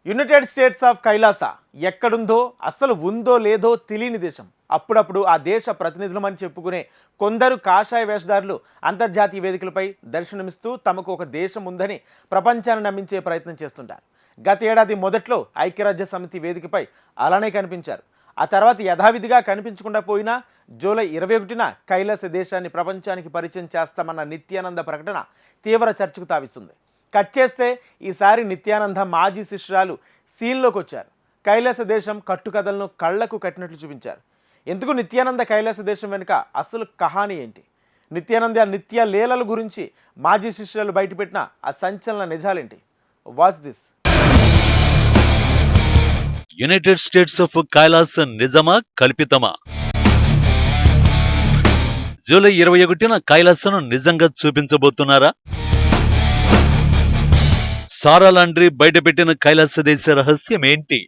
United States of Kailasa ఎక్కడుందో అసలు ఉందో లేదో తెలియని దేశం. అప్పుడప్పుడు ఆ దేశ ప్రతినిధులమని చెప్పుకునే కొందరు కాషాయ వేషధారులు అంతర్జాతీయ వేదికలపై దర్శనమిస్తూ తమకు ఒక దేశం ఉందని ప్రపంచాన్ని నమ్మించే ప్రయత్నం చేస్తుంటారు. గత ఏడాది మొదట్లో ఐక్యరాజ్య సమితి వేదికపై అలానే కనిపించారు. ఆ తర్వాత యథావిధిగా కనిపించకుండా పోయినా జూలై 21న కైలాస దేశాన్ని ప్రపంచానికి పరిచయం చేస్తామన్న నిత్యానంద ప్రకటన తీవ్ర చర్చకు తావిస్తుంది. కట్ చేస్తే ఈసారి నిత్యానంద మాజీ శిష్యురాలు సీన్లోకి వచ్చారు. కైలాస దేశం కట్టుకథలను కళ్లకు కట్టినట్లు చూపించారు. ఎందుకు నిత్యానంద కైలాస దేశం వెనుక అసలు కహాని ఏంటి? నిత్యానంద నిత్య లీలల గురించి మాజీ శిష్యురాలు బయటపెట్టిన ఆ సంచలన నిజాలేంటి? Watch this. United States of Kailasa నిజమా కల్పితమా? జూలై 21న కైలాసను నిజంగా చూపించబోతున్నారా? సారా లాండ్రీ బయటపెట్టిన కైలాస దేశ రహస్యం ఏంటి?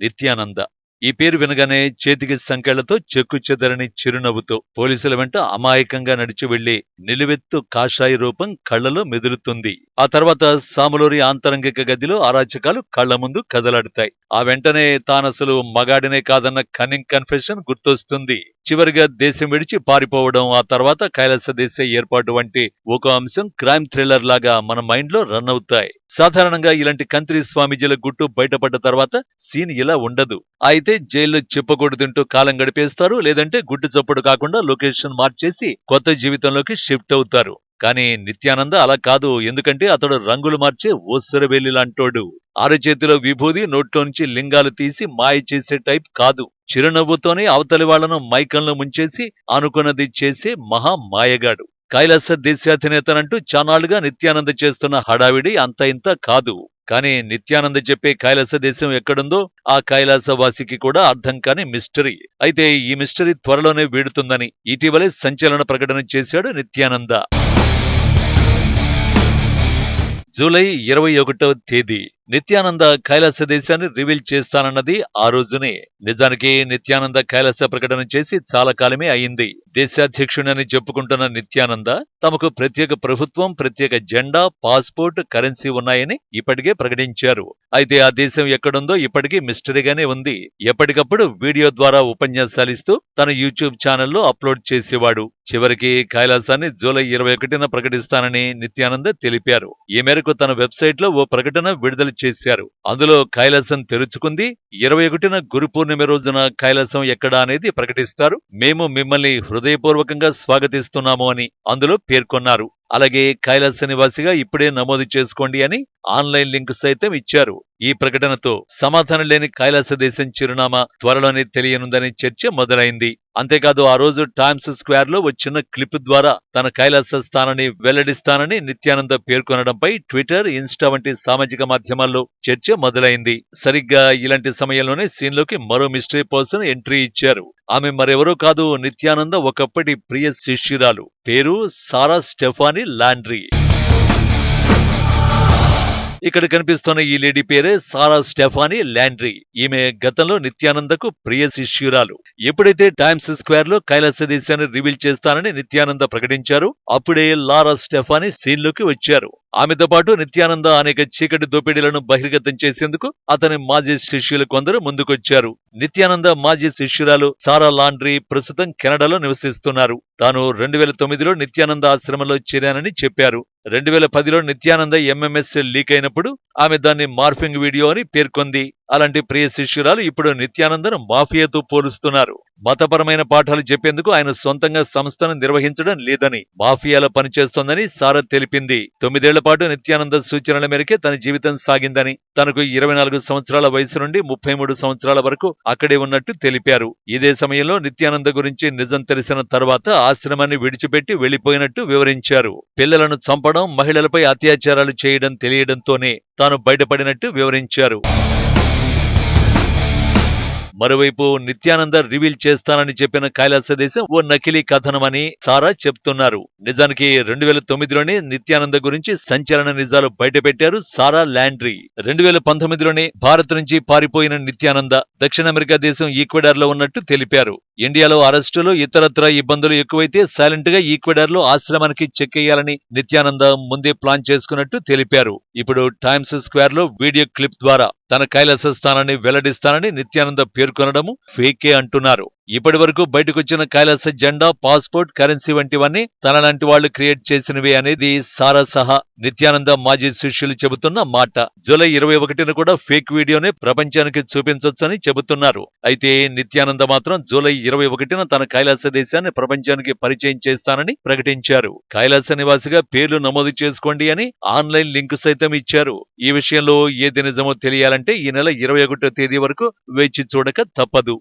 నిత్యానంద ఈ పేరు వినగానే చేతికి సంకెళ్లతో చెక్కు చెదరని చిరునవ్వుతో పోలీసుల వెంట అమాయకంగా నడిచి వెళ్లి నిలువెత్తు కాషాయ రూపం కళ్లలో మెదులుతుంది. ఆ తర్వాత సాములోరి ఆంతరంగిక గదిలో అరాచకాలు కళ్ల ముందు కదలాడుతాయి. ఆ వెంటనే తానసలు మగాడినే కాదన్న కన్నింగ్ కన్ఫెషన్ గుర్తొస్తుంది. చివరిగా దేశం విడిచి పారిపోవడం, ఆ తర్వాత కైలాస దేశ ఏర్పాటు వంటి ఒక అంశం క్రైమ్ థ్రిల్లర్ లాగా మన మైండ్ లో రన్ అవుతాయి. సాధారణంగా ఇలాంటి కంత్రి స్వామీజీల గుట్టు బయటపడ్డ తర్వాత సీన్ ఇలా ఉండదు. అయితే జైల్లో చెప్పకూడదు తింటూ కాలం గడిపేస్తారు, లేదంటే గుడ్డు చప్పుడు కాకుండా లొకేషన్ మార్చేసి కొత్త జీవితంలోకి షిఫ్ట్ అవుతారు. కానీ నిత్యానంద అలా కాదు. ఎందుకంటే అతడు రంగులు మార్చే ఓసరవేలి లాంటోడు. అరచేతిలో విభూది, నోట్లోంచి లింగాలు తీసి మాయ చేసే టైప్ కాదు. చిరునవ్వుతోనే అవతలి వాళ్లను మైకంలో ముంచేసి అనుకున్నది చేసే మహా మాయగాడు. కైలాస దేశాధినేతనంటూ చానాళ్లుగా నిత్యానంద చేస్తున్న హడావిడి అంత ఇంత కాదు. కానీ నిత్యానంద చెప్పే కైలాస దేశం ఎక్కడుందో ఆ కైలాసవాసికి కూడా అర్థం కాని మిస్టరీ. అయితే ఈ మిస్టరీ త్వరలోనే వీడుతుందని ఇటీవలే సంచలన ప్రకటన చేశాడు నిత్యానంద. జూలై 21వ తేదీ నిత్యానంద కైలాస దేశాన్ని రివీల్ చేస్తానన్నది ఆ రోజునే. నిజానికి నిత్యానంద కైలాస ప్రకటన చేసి చాలా కాలమే అయింది. దేశాధ్యక్షుడని చెప్పుకుంటున్న నిత్యానంద తమకు ప్రత్యేక ప్రభుత్వం, ప్రత్యేక జెండా, పాస్పోర్ట్, కరెన్సీ ఉన్నాయని ఇప్పటికే ప్రకటించారు. అయితే ఆ దేశం ఎక్కడుందో ఇప్పటికీ మిస్టరీగానే ఉంది. ఎప్పటికప్పుడు వీడియో ద్వారా ఉపన్యాసాలిస్తూ తన యూట్యూబ్ ఛానల్లో అప్లోడ్ చేసేవాడు. చివరికి కైలాసాన్ని జూలై 21న ప్రకటిస్తానని నిత్యానంద తెలిపారు. ఈ మేరకు తన వెబ్సైట్ లో ఓ ప్రకటన విడుదల చేశారు. అందులో కైలాసం తెరుచుకుంది, 21న గురు పూర్ణిమ రోజున కైలాసం ఎక్కడా అనేది ప్రకటిస్తారు, మేము మిమ్మల్ని హృదయపూర్వకంగా స్వాగతిస్తున్నాము అని అందులో పేర్కొన్నారు. అలాగే కైలాస నివాసిగా ఇప్పుడే నమోదు చేసుకోండి అని ఆన్లైన్ లింక్ సైతం ఇచ్చారు. ఈ ప్రకటనతో సమాధానం లేని కైలాస దేశం చిరునామా త్వరలోనే తెలియనుందని చర్చ మొదలైంది. అంతేకాదు ఆ రోజు టైమ్స్ స్క్వేర్ లో వచ్చిన క్లిప్ ద్వారా తన కైలాస స్థానాన్ని వెల్లడిస్తానని నిత్యానంద పేర్కొనడంపై ట్విట్టర్, ఇన్స్టా వంటి సామాజిక మాధ్యమాల్లో చర్చ మొదలైంది. సరిగ్గా ఇలాంటి సమయంలోనే సీన్లోకి మరో మిస్టరీ పర్సన్ ఎంట్రీ ఇచ్చారు. ఆమె మరెవరో కాదు, నిత్యానంద ఒకప్పటి ప్రియ శిష్యురాలు. పేరు సారా స్టెఫానీ లాండ్రీ. ఇక్కడ కనిపిస్తున్న ఈ లేడీ పేరే సారా స్టెఫానీ లాండ్రీ. ఈమె గతంలో నిత్యానందకు ప్రియ శిష్యురాలు. ఎప్పుడైతే టైమ్స్ స్క్వేర్ లో కైలాస దేశాన్ని రివీల్ చేస్తానని నిత్యానంద ప్రకటించారు, అప్పుడే లారా స్టెఫానీ సీన్లోకి వచ్చారు. ఆమెతో పాటు నిత్యానంద అనేక చీకటి దోపిడీలను బహిర్గతం చేసేందుకు అతని మాజీ శిష్యులు కొందరు ముందుకొచ్చారు. నిత్యానంద మాజీ శిష్యురాలు సారా లాండ్రీ ప్రస్తుతం కెనడాలో నివసిస్తున్నారు. తాను 2009లో నిత్యానంద ఆశ్రమంలో చేరానని చెప్పారు. 2010లో నిత్యానంద ఎంఎంఎస్ లీక్ అయినప్పుడు ఆమె దాన్ని మార్ఫింగ్ వీడియో అని పేర్కొంది. అలాంటి ప్రియ శిష్యురాలు ఇప్పుడు నిత్యానందను మాఫియాతో పోలుస్తున్నారు. మతపరమైన పాఠాలు చెప్పేందుకు ఆయన సొంతంగా సంస్థను నిర్వహించడం లేదని, మాఫియాలో పనిచేస్తోందని సారా తెలిపింది. 9 ఏళ్ల పాటు నిత్యానంద సూచనల మేరకే తన జీవితం సాగిందని, తనకు 24 సంవత్సరాల వయసు నుండి 33 సంవత్సరాల వరకు అక్కడే ఉన్నట్టు తెలిపారు. ఇదే సమయంలో నిత్యానంద గురించి నిజం తెలిసిన తర్వాత ఆశ్రమాన్ని విడిచిపెట్టి వెళ్లిపోయినట్టు వివరించారు. పిల్లలను చంపడం, మహిళలపై అత్యాచారాలు చేయడం తెలియడంతోనే తాను బయటపడినట్టు వివరించారు. మరోవైపు నిత్యానంద రివీల్ చేస్తానని చెప్పిన కైలాస దేశం ఓ నకిలీ కథనమని సారా చెప్తున్నారు. నిజానికి 2009లోనే నిత్యానంద గురించి సంచలన నిజాలు బయటపెట్టారు సారా ల్యాండ్రీ. 2019లోనే భారత్ నుంచి పారిపోయిన నిత్యానంద దక్షిణ అమెరికా దేశం ఈక్వెడార్ లో ఉన్నట్టు తెలిపారు. ఇండియాలో అరెస్టులు ఇతరత్రా ఇబ్బందులు ఎక్కువైతే సైలెంట్ గా ఈక్వెడార్ లో ఆశ్రమానికి చెక్కేయాలని నిత్యానంద ముందే ప్లాన్ చేసుకున్నట్టు తెలిపారు. ఇప్పుడు టైమ్స్ స్క్వేర్ లో వీడియో క్లిప్ ద్వారా తన కైలాస స్థానాన్ని వెల్లడిస్తానని నిత్యానంద పేర్కొనడము ఫేకే అంటున్నారు. ఇప్పటి వరకు బయటకొచ్చిన కైలాస జెండా, పాస్పోర్ట్, కరెన్సీ వంటివన్నీ తనలాంటి వాళ్లు క్రియేట్ చేసినవే అనేది సారా సహా నిత్యానంద మాజీ శిష్యులు చెబుతున్న మాట. జూలై 21న కూడా ఫేక్ వీడియోనే ప్రపంచానికి చూపించొచ్చని చెబుతున్నారు. అయితే నిత్యానంద మాత్రం జూలై 21న తన కైలాస దేశాన్ని ప్రపంచానికి పరిచయం చేస్తానని ప్రకటించారు. కైలాస నివాసిగా పేర్లు నమోదు చేసుకోండి అని ఆన్లైన్ లింక్ సైతం ఇచ్చారు. ఈ విషయంలో ఏది నిజమో తెలియాలంటే ఈ నెల 21వ తేదీ వరకు వేచి చూడక తప్పదు.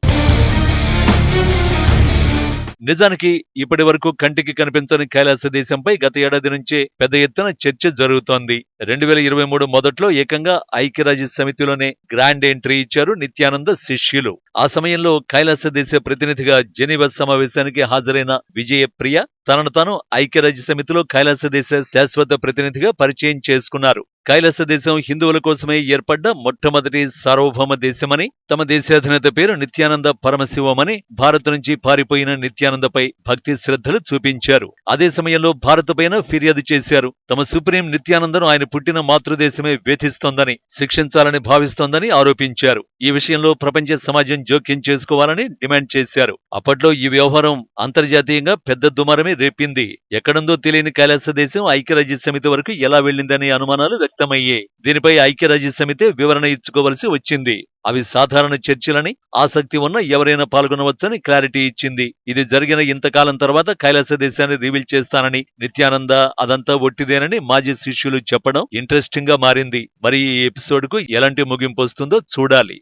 నిజానికి ఇప్పటి వరకు కంటికి కనిపించని కైలాస దేశంపై గత ఏడాది నుంచే పెద్ద ఎత్తున చర్చ జరుగుతోంది. 2023 మొదట్లో ఏకంగా ఐక్యరాజ్య సమితిలోనే గ్రాండ్ ఎంట్రీ ఇచ్చారు నిత్యానంద శిష్యులు. ఆ సమయంలో కైలాస దేశ ప్రతినిధిగా జెనీవా సమావేశానికి హాజరైన విజయప్రియ తనను తాను ఐక్యరాజ్య సమితిలో కైలాస దేశ శాశ్వత ప్రతినిధిగా పరిచయం చేసుకున్నారు. కైలాస దేశం హిందువుల కోసమే ఏర్పడ్డ మొట్టమొదటి సార్వభౌమ దేశమని, తమ దేశాధినేత పేరు నిత్యానంద పరమశివమని, భారత్ నుంచి పారిపోయిన నిత్యానందపై భక్తి శ్రద్ధలు చూపించారు. అదే సమయంలో భారత్ పైన ఫిర్యాదు చేశారు. తమ సుప్రీం నిత్యానందను ఆయన పుట్టిన మాతృదేశమే వేధిస్తోందని, శిక్షించాలని భావిస్తోందని ఆరోపించారు. ఈ విషయంలో ప్రపంచ సమాజం జోక్యం చేసుకోవాలని డిమాండ్ చేశారు. అప్పట్లో ఈ వ్యవహారం అంతర్జాతీయంగా పెద్ద దుమారమే రేపింది. ఎక్కడుందో తెలియని కైలాస దేశం ఐక్యరాజ్య సమితి వరకు ఎలా వెళ్లిందనే అనుమానాలు వ్యక్తమయ్యాయి. దీనిపై ఐక్యరాజ్య సమితే వివరణ ఇచ్చుకోవలసి వచ్చింది. అవి సాధారణ చర్చలని, ఆసక్తి ఉన్న ఎవరైనా పాల్గొనవచ్చని క్లారిటీ ఇచ్చింది. ఇది జరిగిన ఇంతకాలం తర్వాత కైలాస దేశాన్ని రివీల్ చేస్తానని నిత్యానంద అదంతా ఒట్టిదేనని మాజీ శిష్యులు చెప్పడం ఇంట్రెస్టింగ్ గా మారింది. మరి ఈ ఎపిసోడ్ కు ఎలాంటి ముగింపు వస్తుందో చూడాలి.